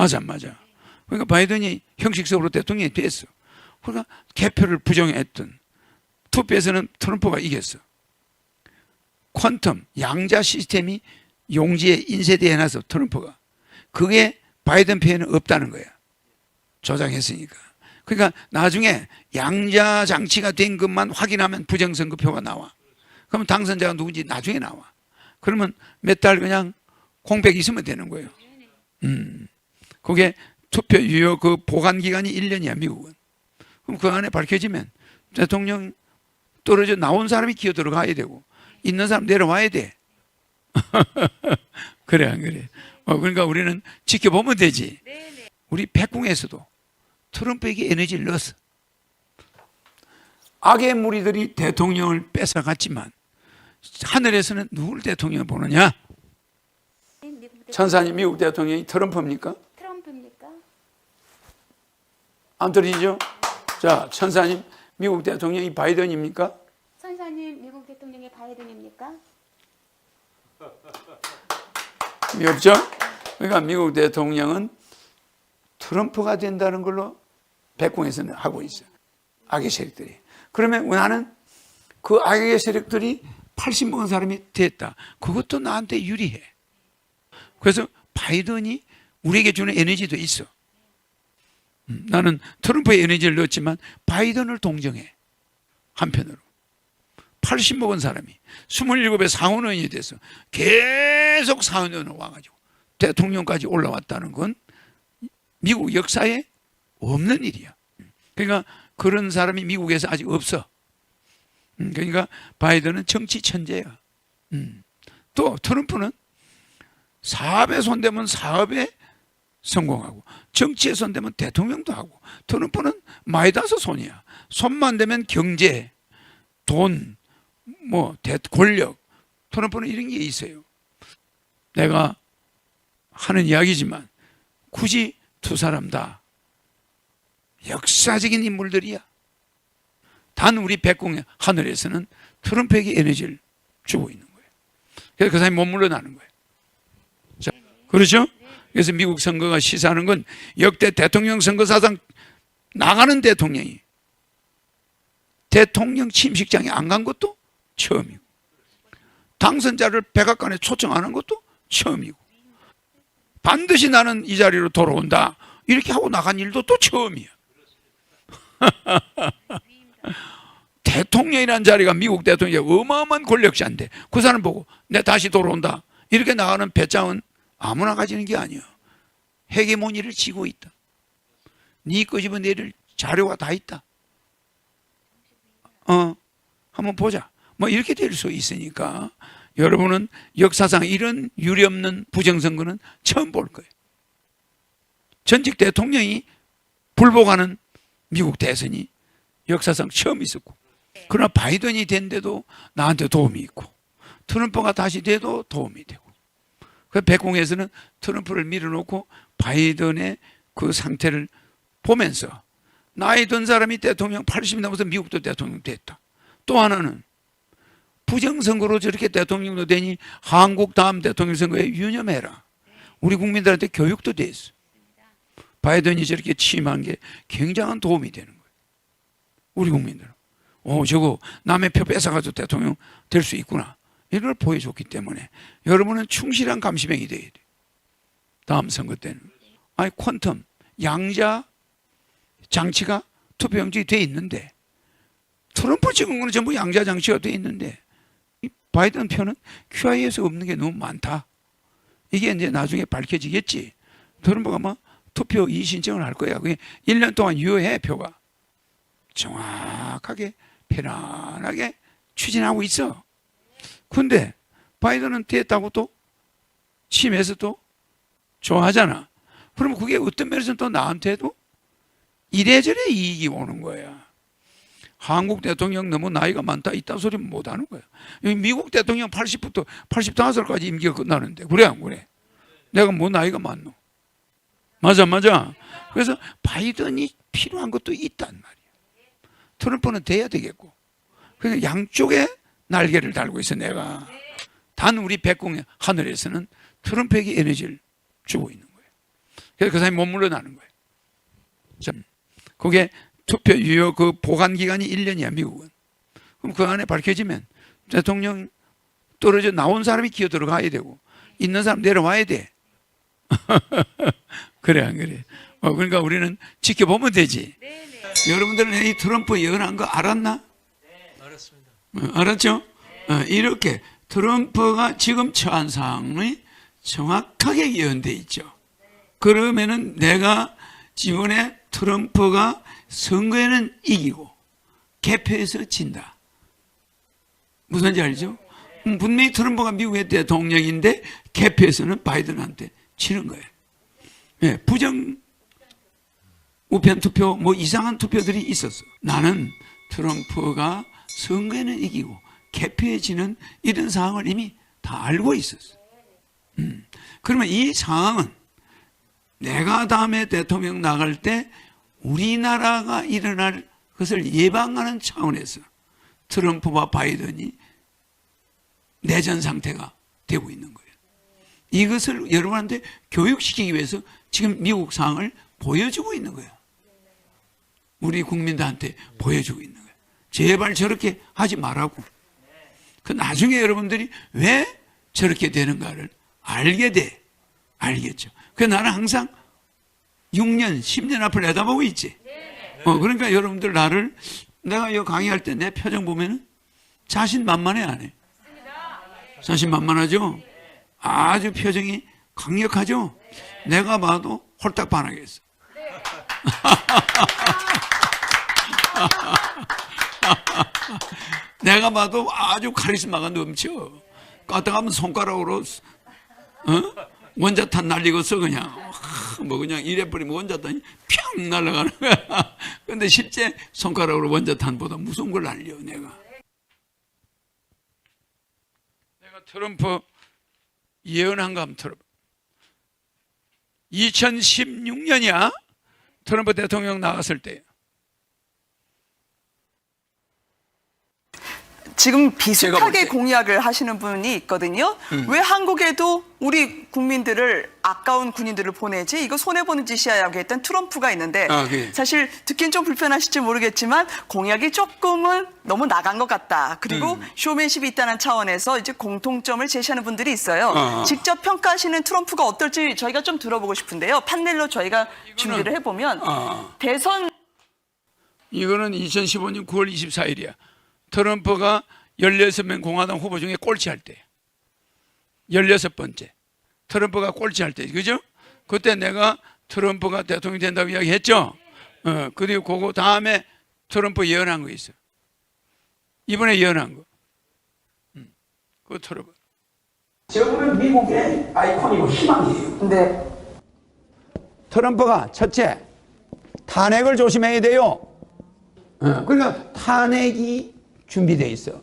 맞아, 맞아. 그러니까 바이든이 형식적으로 대통령이 됐어. 그러니까 개표를 부정했던 투표에서는 트럼프가 이겼어. 퀀텀, 양자 시스템이 용지에 인쇄되어 놔서 트럼프가. 그게 바이든 편에는 없다는 거야. 조작했으니까. 그러니까 나중에 양자 장치가 된 것만 확인하면 부정선거표가 나와. 그러면 당선자가 누군지 나중에 나와. 그러면 몇 달 그냥 공백 있으면 되는 거예요. 그게 투표 유효 그 보관 기간이 1년이야, 미국은. 그럼 그 안에 밝혀지면 대통령 떨어져 나온 사람이 기어 들어가야 되고 있는 사람 내려와야 돼. 그래 안 그래? 그러니까 우리는 지켜보면 되지. 우리 백궁에서도 트럼프에게 에너지를 넣었어. 악의 무리들이 대통령을 뺏어갔지만 하늘에서는 누굴 대통령을 보느냐? 천사님, 미국 대통령이 트럼프입니까? 트럼프입니까? 안 들리죠? 자, 천사님, 미국 대통령이 바이든입니까? 선사님, 미국 대통령의 바이든입니까? 없죠? 그러니까 미국 대통령은 트럼프가 된다는 걸로 백궁에서는 하고 있어요. 악의 세력들이. 그러면 나는 그 악의 세력들이 80 먹은 사람이 됐다. 그것도 나한테 유리해. 그래서 바이든이 우리에게 주는 에너지도 있어. 나는 트럼프의 에너지를 넣었지만 바이든을 동정해. 한편으로. 80 먹은 사람이 27의 상원의원이 돼서 계속 상원의원으로 와가지고 대통령까지 올라왔다는 건 미국 역사에 없는 일이야. 그러니까 그런 사람이 미국에서 아직 없어. 그러니까 바이든은 정치 천재야. 또 트럼프는 사업에 손대면 사업에 성공하고 정치에 손대면 대통령도 하고 트럼프는 마이다스 손이야. 손만 대면 경제, 돈, 권력. 트럼프는 이런 게 있어요. 내가 하는 이야기지만 굳이 두 사람 다 역사적인 인물들이야. 단 우리 백궁의 하늘에서는 트럼프에게 에너지를 주고 있는 거예요. 그래서 그 사람이 못 물러나는 거예요. 자, 그렇죠? 그래서 미국 선거가 시사하는 건 역대 대통령 선거 사상 나가는 대통령이 대통령 침식장에 안 간 것도 처음이고 당선자를 백악관에 초청 안 한 것도 처음이고 반드시 나는 이 자리로 돌아온다 이렇게 하고 나간 일도 또 처음이야. 대통령이라는 자리가 미국 대통령이 어마어마한 권력자인데 그 사람 보고 내 다시 돌아온다 이렇게 나가는 배짱은 아무나 가지는 게 아니야. 헤게모니를 쥐고 있다. 네 끄집어내릴 자료가 다 있다. 한번 보자. 이렇게 될 수 있으니까 여러분은 역사상 이런 유례없는 부정선거는 처음 볼 거예요. 전직 대통령이 불복하는 미국 대선이 역사상 처음 있었고 그러나 바이든이 된데도 나한테 도움이 있고 트럼프가 다시 돼도 도움이 되고 그 백궁에서는 트럼프를 밀어놓고 바이든의 그 상태를 보면서 나이 든 사람이 대통령 80이 넘어서 미국도 대통령 됐다. 또 하나는 부정선거로 저렇게 대통령도 되니 한국 다음 대통령 선거에 유념해라. 우리 국민들한테 교육도 됐어. 바이든이 저렇게 취임한 게 굉장한 도움이 되는 거예요. 우리 국민들은. 저거 남의 표 뺏어가지고 대통령 될 수 있구나. 이걸 보여줬기 때문에 여러분은 충실한 감시병이 돼야 돼. 다음 선거 때는. 퀀텀, 양자 장치가 투표용지에 돼 있는데 트럼프 찍은 거는 전부 양자 장치가 돼 있는데 이 바이든 표는 QI에서 없는 게 너무 많다. 이게 이제 나중에 밝혀지겠지. 트럼프가 투표 이의신청을 할 거야. 그게 1년 동안 유효해, 표가. 정확하게 편안하게 추진하고 있어. 근데 바이든은 됐다고 또 취임해서 또 좋아하잖아. 그러면 그게 어떤 면에서는 또 나한테도 이래저래 이익이 오는 거야. 한국 대통령 너무 나이가 많다 이딴 소리 못 하는 거야. 미국 대통령 80부터 85살까지 임기가 끝나는데 그래 안 그래? 내가 뭐 나이가 많노? 맞아. 그래서 바이든이 필요한 것도 있단 말이야. 트럼프는 돼야 되겠고. 그래서 양쪽에 날개를 달고 있어 내가. 단 우리 백궁의 하늘에서는 트럼프에게 에너지를 주고 있는 거예요. 그래서 그 사람이 못 물러나는 거예요. 자, 그게 투표 유효 그 보관 기간이 1년이야, 미국은. 그럼 그 안에 밝혀지면 대통령 떨어져 나온 사람이 기어 들어가야 되고 있는 사람 내려와야 돼. 그래 안 그래? 그러니까 우리는 지켜보면 되지. 여러분들은 이 트럼프 예언한 거 알았나? 알았습니다. 알았죠? 이렇게 트럼프가 지금 처한 상황이 정확하게 예언돼 있죠. 그러면은 내가 이번에 트럼프가 선거에는 이기고 개표에서 진다. 무슨 말인지 알죠? 분명히 트럼프가 미국의 대통령인데 개표에서는 바이든한테 치는 거예요. 예, 부정 우편 투표 뭐 이상한 투표들이 있었어. 나는 트럼프가 선거에는 이기고 개표에 지는 이런 상황을 이미 다 알고 있었어. 그러면 이 상황은 내가 다음에 대통령 나갈 때 우리나라가 일어날 것을 예방하는 차원에서 트럼프와 바이든이 내전 상태가 되고 있는 거예요. 이것을 여러분한테 교육시키기 위해서 지금 미국 상황을 보여주고 있는 거예요. 우리 국민들한테 보여주고 있는 거예요. 제발 저렇게 하지 말라고. 그 나중에 여러분들이 왜 저렇게 되는가를 알게 돼. 알겠죠. 그래서 나는 항상 6년, 10년 앞을 내다보고 있지. 그러니까 여러분들 나를 내가 이 강의할 때 내 표정 보면은 자신만만해 안 해? 자신만만하죠? 아주 표정이 강력하죠? 내가 봐도 홀딱 반하겠어. 내가 봐도 아주 카리스마가 넘쳐. 까딱하면 손가락으로 원자탄 날리고서 그냥 뭐 그냥 이래버리면 원자탄이 평 날아가는 거야. 근데 실제 손가락으로 원자탄보다 무서운 걸 날려 내가 트럼프 예언한 거 한번 들어봐. 2016년이야. 트럼프 대통령 나왔을 때. 지금 비슷하게 공약을 하시는 분이 있거든요. 왜 한국에도 우리 국민들을 아까운 군인들을 보내지? 이거 손해보는 짓이야라고 했던 트럼프가 있는데 사실 듣긴 좀 불편하실지 모르겠지만 공약이 조금은 너무 나간 것 같다. 그리고 쇼맨십이 있다는 차원에서 이제 공통점을 제시하는 분들이 있어요. 직접 평가하시는 트럼프가 어떨지 저희가 좀 들어보고 싶은데요. 판넬로 저희가 준비를 해보면 대선 이거는 2015년 9월 24일이야. 트럼프가 16명 공화당 후보 중에 꼴찌할 때 16번째 트럼프가 꼴찌할 때 그죠? 그때 내가 트럼프가 대통령이 된다고 이야기했죠? 그리고 그거 다음에 트럼프 예언한 거 있어. 이번에 예언한 거. 그거 들어봐. 저분은 미국의 아이콘이고 희망이에요. 네. 트럼프가 첫째 탄핵을 조심해야 돼요. 그러니까 탄핵이 준비되어 있어.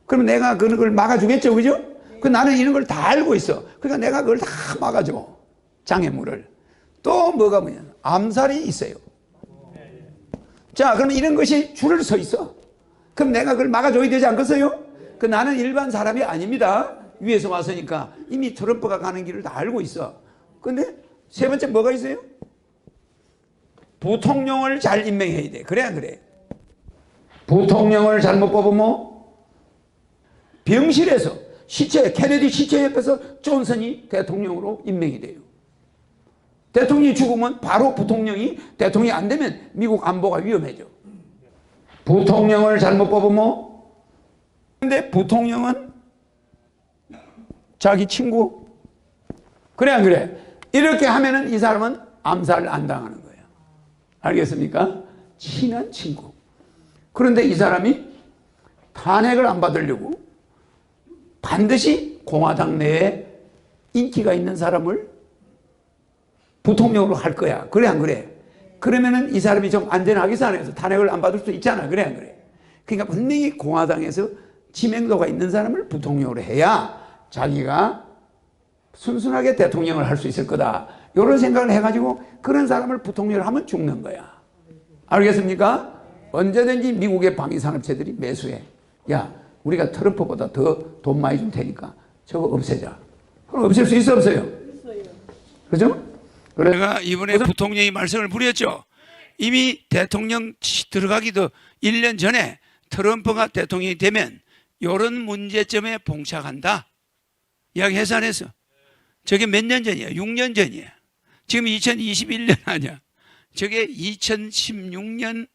그럼 내가 그걸 막아주겠죠, 그죠? 나는 이런 걸 다 알고 있어. 그러니까 내가 그걸 다 막아줘. 장애물을. 또 뭐가 뭐냐? 암살이 있어요. 자, 그러면 이런 것이 줄을 서 있어. 그럼 내가 그걸 막아줘야 되지 않겠어요? 나는 일반 사람이 아닙니다. 위에서 왔으니까 이미 트럼프가 가는 길을 다 알고 있어. 근데 세 번째 뭐가 있어요? 부통령을 잘 임명해야 돼. 그래 안 그래? 부통령을 잘못 뽑으면 병실에서 케네디 시체 옆에서 존슨이 대통령으로 임명이 돼요. 대통령이 죽으면 바로 부통령이 대통령이 안 되면 미국 안보가 위험해져. 부통령을 잘못 뽑으면 근데 부통령은 자기 친구 그래 안 그래? 이렇게 하면은 이 사람은 암살을 안 당하는 거예요. 알겠습니까? 친한 친구. 그런데 이 사람이 탄핵을 안 받으려고 반드시 공화당 내에 인기가 있는 사람을 부통령으로 할 거야. 그래 안 그래? 그러면은 이 사람이 좀 안전하게 살아서 탄핵을 안 받을 수도 있잖아. 그래 안 그래? 그러니까 분명히 공화당에서知名도가 있는 사람을 부통령으로 해야 자기가 순순하게 대통령을 할 수 있을 거다. 이런 생각을 해가지고 그런 사람을 부통령을 하면 죽는 거야. 알겠습니까? 언제든지 미국의 방위산업체들이 매수해. 야, 우리가 트럼프보다 더 돈 많이 줄 테니까 저거 없애자. 그럼 없앨 수 있어 없어요? 그죠? 그래가 이번에 부통령이 말썽을 부렸죠. 이미 대통령 들어가기도 1년 전에 트럼프가 대통령이 되면 이런 문제점에 봉착한다 이야기해서 안 했어. 저게 몇 년 전이야? 6년 전이야. 지금 2021년 아니야. 저게 2016년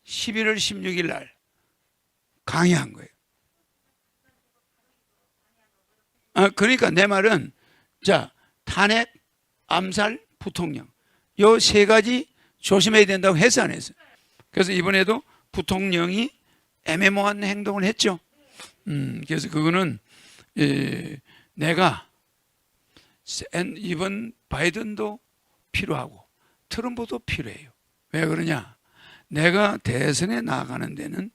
11월 16일 날 강의한 거예요. 그러니까 내 말은 자, 탄핵, 암살, 부통령 요 세 가지 조심해야 된다고 해서 안 했어요. 그래서 이번에도 부통령이 애매모호한 행동을 했죠. 그래서 그거는 내가 이번 바이든도 필요하고 트럼프도 필요해요. 왜 그러냐? 내가 대선에 나가는 데는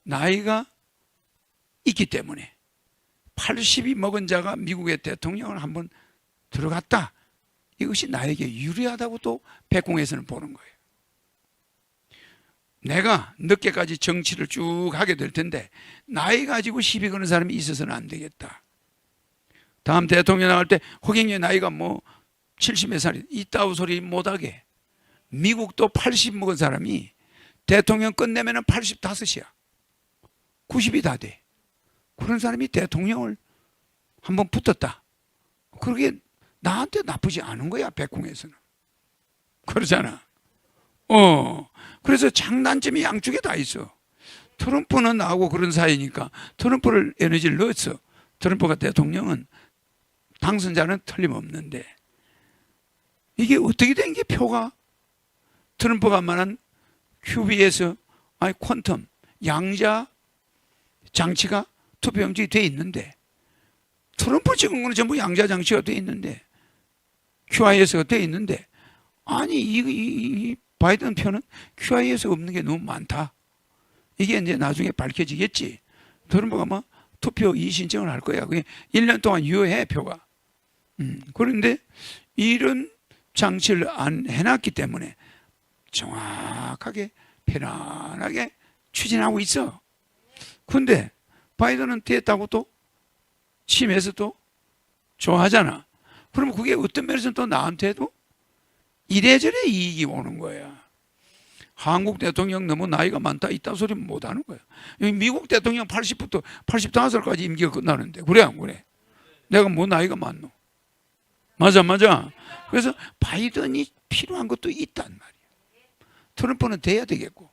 나이가 있기 때문에 80이 먹은 자가 미국의 대통령을 한번 들어갔다. 이것이 나에게 유리하다고 또 백공에서는 보는 거예요. 내가 늦게까지 정치를 쭉 하게 될 텐데 나이 가지고 시비 거는 사람이 있어서는 안 되겠다. 다음 대통령 나갈 때 허경영 나이가 뭐 70몇 살이 이따위 소리 못하게. 미국도 80 먹은 사람이 대통령 끝내면 85이야. 90이 다 돼. 그런 사람이 대통령을 한번 붙었다. 그러게 나한테 나쁘지 않은 거야, 백궁에서는. 그러잖아. 그래서 장단점이 양쪽에 다 있어. 트럼프는 나하고 그런 사이니까 트럼프를 에너지를 넣었어. 트럼프가 대통령은 당선자는 틀림없는데 이게 어떻게 된 게 표가 트럼프가 말한 QB에서 퀀텀 양자 장치가 투표 용지에 돼 있는데 트럼프 찍은 거는 전부 양자 장치가 돼 있는데 QIS가 돼 있는데 아니 이 바이든 표는 QIS 없는 게 너무 많다. 이게 이제 나중에 밝혀지겠지. 트럼프가 뭐 투표 이의신청을 할 거야. 그게 1년 동안 유효해 표가. 그런데 이런 장치를 안 해놨기 때문에 정확하게 편안하게 추진하고 있어. 근데 바이든은 됐다고 또 취임해서 또 좋아하잖아. 그러면 그게 어떤 면에서는 또 나한테도 이래저래 이익이 오는 거야. 한국 대통령 너무 나이가 많다 이딴 소리 못 하는 거야. 미국 대통령 80부터 85살까지 임기가 끝나는데 그래 안 그래? 내가 뭐 나이가 많노? 맞아. 그래서 바이든이 필요한 것도 있단 말이야. 트럼프는 돼야 되겠고.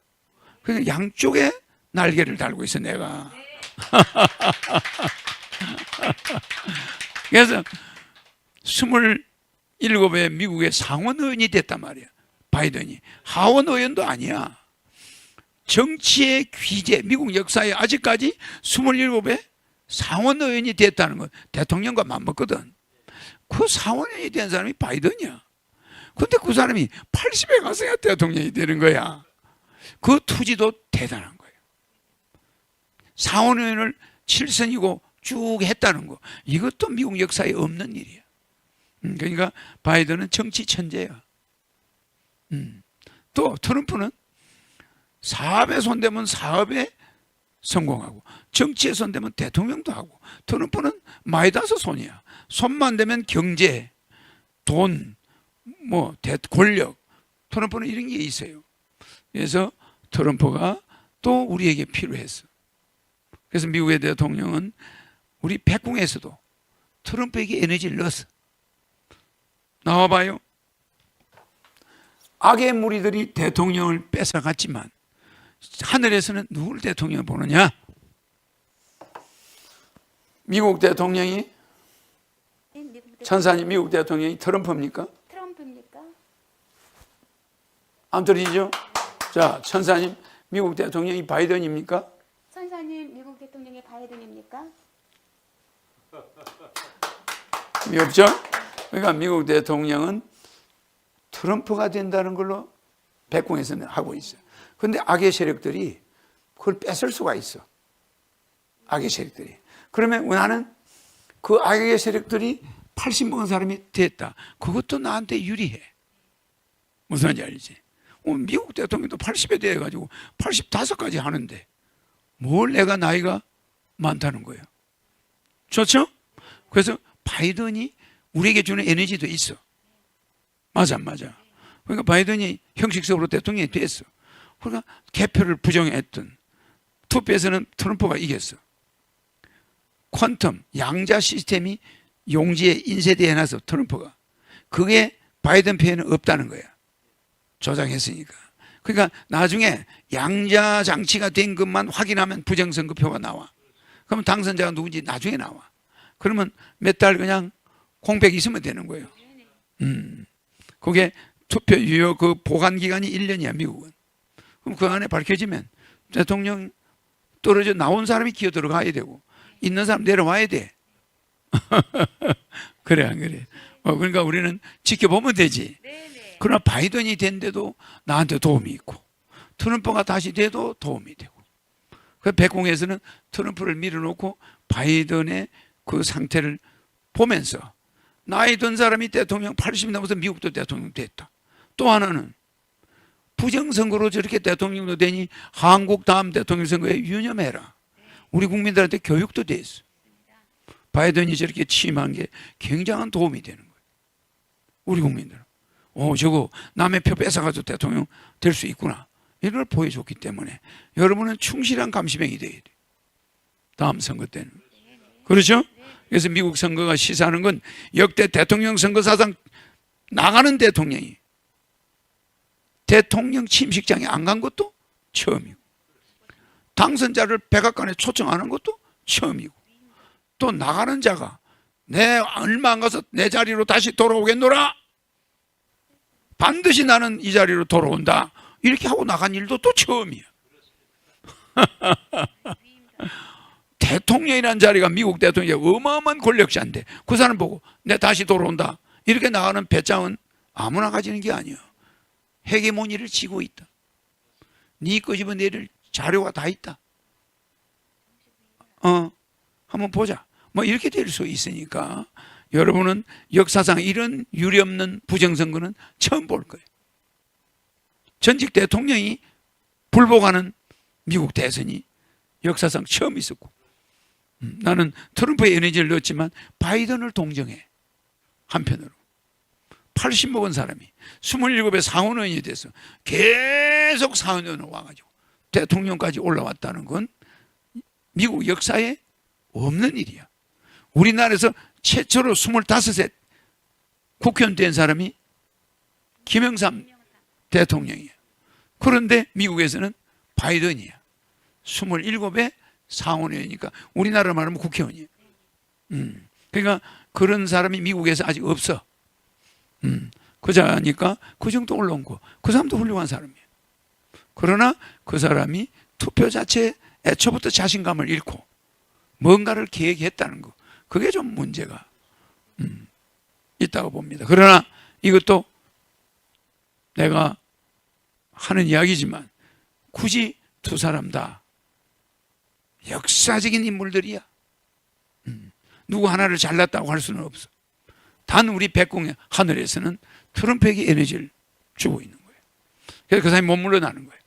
그러니까 양쪽에 날개를 달고 있어 내가. 그래서 27의 미국의 상원 의원이 됐단 말이야. 바이든이. 하원 의원도 아니야. 정치의 귀재, 미국 역사에 아직까지 27의 상원 의원이 됐다는 건 대통령과 맞먹거든. 그 상원 의원이 된 사람이 바이든이야. 근데 그 사람이 80에 가서야 대통령이 되는 거야. 그 투지도 대단한 거예요. 상원 의원을 7선이고 쭉 했다는 거. 이것도 미국 역사에 없는 일이야. 그러니까 바이든은 정치 천재야. 또 트럼프는 사업에 손대면 사업에 성공하고 정치에 손대면 대통령도 하고 트럼프는 마이다스 손이야. 손만 대면 경제, 돈, 뭐 권력. 트럼프는 이런 게 있어요. 그래서 트럼프가 또 우리에게 필요했어. 그래서 미국의 대통령은 우리 백궁에서도 트럼프에게 에너지를 넣었어. 나와봐요. 악의 무리들이 대통령을 뺏어갔지만 하늘에서는 누굴 대통령을 보느냐? 미국 대통령이 천사님 미국 대통령이 트럼프입니까? 트럼프입니까? 안 들리죠? 자, 천사님 미국 대통령이 바이든입니까? 천사님 미국 대통령의 바이든입니까? 없죠? 그러니까 미국 대통령은 트럼프가 된다는 걸로 백궁에서는 하고 있어요. 그런데 악의 세력들이 그걸 뺏을 수가 있어. 악의 세력들이. 그러면 나는 그 악의 세력들이 80 먹은 사람이 됐다. 그것도 나한테 유리해. 무슨 말인지 알지? 미국 대통령도 80에 대해가지고 85까지 하는데 뭘 내가 나이가 많다는 거예요. 좋죠? 그래서 바이든이 우리에게 주는 에너지도 있어. 맞아, 안 맞아. 그러니까 바이든이 형식적으로 대통령이 됐어. 그러니까 개표를 부정했던 투표에서는 트럼프가 이겼어. 퀀텀 양자 시스템이 용지에 인쇄되어 놔서 트럼프가 그게 바이든 편에는 없다는 거야. 조작했으니까. 그러니까 나중에 양자 장치가 된 것만 확인하면 부정선거표가 나와. 그러면 당선자가 누군지 나중에 나와. 그러면 몇 달 그냥 공백 있으면 되는 거예요. 그게 투표 유효 그 보관 기간이 1년이야, 미국은. 그럼 그 안에 밝혀지면 대통령 떨어져 나온 사람이 기어 들어가야 되고 있는 사람 내려와야 돼. 그래 안 그래? 그러니까 우리는 지켜보면 되지. 그러나 바이든이 된데도 나한테 도움이 있고 트럼프가 다시 돼도 도움이 되고 그 백공에서는 트럼프를 밀어놓고 바이든의 그 상태를 보면서 나이 든 사람이 대통령 80 넘어서 미국도 대통령 됐다. 또 하나는 부정선거로 저렇게 대통령도 되니 한국 다음 대통령 선거에 유념해라. 우리 국민들한테 교육도 돼 있어. 바이든이 저렇게 취임한 게 굉장한 도움이 되는 거예요. 우리 국민들은. 저거 남의 표 뺏어가지고 대통령 될 수 있구나. 이걸 걸 보여줬기 때문에 여러분은 충실한 감시병이 돼야 돼. 다음 선거 때는. 그렇죠? 그래서 미국 선거가 시사하는 건 역대 대통령 선거 사상 나가는 대통령이 대통령 취임식장에 안 간 것도 처음이고 당선자를 백악관에 초청 안 한 것도 처음이고 또 나가는 자가 내 얼마 안 가서 내 자리로 다시 돌아오겠노라 반드시 나는 이 자리로 돌아온다 이렇게 하고 나간 일도 또 처음이야. 대통령이라는 자리가 미국 대통령이 어마어마한 권력자인데 그 사람 보고 내 다시 돌아온다 이렇게 나가는 배짱은 아무나 가지는 게 아니야. 헤게모니를 쥐고 있다. 네 끄집어내릴 자료가 다 있다. 한번 보자. 뭐 이렇게 될 수 있으니까 여러분은 역사상 이런 유례없는 부정선거는 처음 볼 거예요. 전직 대통령이 불복하는 미국 대선이 역사상 처음 있었고 나는 트럼프의 에너지를 넣었지만 바이든을 동정해. 한편으로 80 먹은 사람이 27의 상원의원이 돼서 계속 상원의원으로 와가지고 대통령까지 올라왔다는 건 미국 역사에 없는 일이야. 우리나라에서 최초로 25세 국회의원 된 사람이 김영삼 대통령이야. 그런데 미국에서는 바이든이야. 27의 상원의원이니까 우리나라 말하면 국회의원이에요. 그러니까 그런 사람이 미국에서 아직 없어. 그자니까 그 정도 올라온 거. 그 사람도 훌륭한 사람이에요. 그러나 그 사람이 투표 자체에 애초부터 자신감을 잃고 뭔가를 계획했다는 거. 그게 좀 문제가 있다고 봅니다. 그러나 이것도 내가 하는 이야기지만 굳이 두 사람 다 역사적인 인물들이야. 누구 하나를 잘났다고 할 수는 없어. 단 우리 백공의 하늘에서는 트럼프에게 에너지를 주고 있는 거예요. 그래서 그 사람이 못 물러나는 거예요.